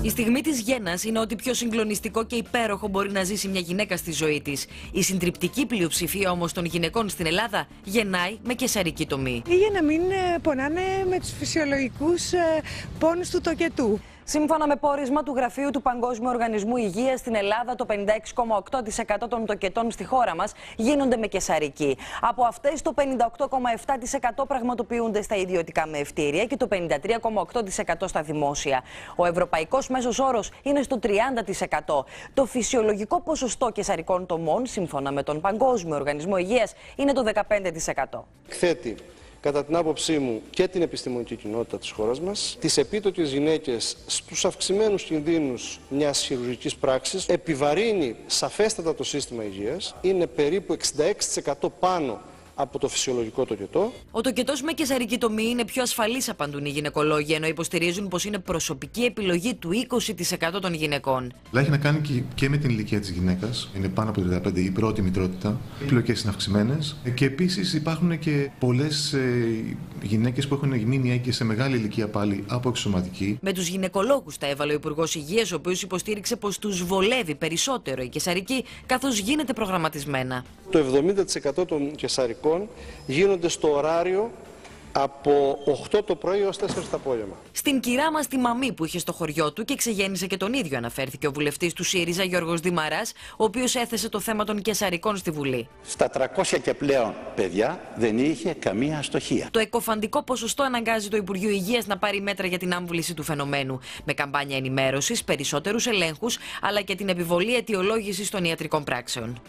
Η στιγμή της γέννας είναι ό,τι πιο συγκλονιστικό και υπέροχο μπορεί να ζήσει μια γυναίκα στη ζωή της. Η συντριπτική πλειοψηφία όμως των γυναικών στην Ελλάδα γεννάει με καισαρική τομή. Ή για να μην πονάνε με τους φυσιολογικούς πόνους του τοκετού. Σύμφωνα με πόρισμα του Γραφείου του Παγκόσμιου Οργανισμού Υγείας, στην Ελλάδα το 56,8% των τοκετών στη χώρα μας γίνονται με καισαρική. Από αυτές το 58,7% πραγματοποιούνται στα ιδιωτικά μεευτήρια και το 53,8% στα δημόσια. Ο ευρωπαϊκός μέσος όρος είναι στο 30%. Το φυσιολογικό ποσοστό καισαρικών τομών, σύμφωνα με τον Παγκόσμιο Οργανισμό Υγείας, είναι το 15%. Εκθέτει, κατά την άποψή μου, και την επιστημονική κοινότητα της χώρας μας, τις επίτοκες γυναίκες στους αυξημένους κινδύνους μιας χειρουργικής πράξης, επιβαρύνει σαφέστατα το σύστημα υγείας, είναι περίπου 66% πάνω από το φυσιολογικό τοκετό. Ο τοκετός με καισαρική τομή είναι πιο ασφαλής, απαντούν οι γυναικολόγοι, ενώ υποστηρίζουν πως είναι προσωπική επιλογή του 20% των γυναικών. Αλλά έχει να κάνει και με την ηλικία της γυναίκας. Είναι πάνω από το 35 η πρώτη μητρότητα. Οι επιλογές είναι αυξημένες. Και επίσης υπάρχουν και πολλές γυναίκες που έχουν μείνει έγκυες σε μεγάλη ηλικία πάλι από εξωματική. Με τους γυναικολόγους τα έβαλε ο Υπουργός Υγείας, ο οποίος υποστήριξε πως τους βολεύει περισσότερο η καισαρική, καθώς γίνεται προγραμματισμένα. Το 70% των καισαρικών γίνονται στο ωράριο από 8 το πρωί έως 4 το απόγευμα. Στην κυρά μας τη μαμή που είχε στο χωριό του και ξεγέννησε και τον ίδιο, αναφέρθηκε ο βουλευτής του ΣΥΡΙΖΑ Γιώργος Δημαράς, ο οποίος έθεσε το θέμα των καισαρικών στη Βουλή. Στα 300 και πλέον παιδιά δεν είχε καμία αστοχία. Το εκκοφαντικό ποσοστό αναγκάζει το Υπουργείο Υγείας να πάρει μέτρα για την άμβληση του φαινομένου, με καμπάνια ενημέρωσης, περισσότερους ελέγχους, αλλά και την επιβολή αιτιολόγησης των ιατρικών πράξεων.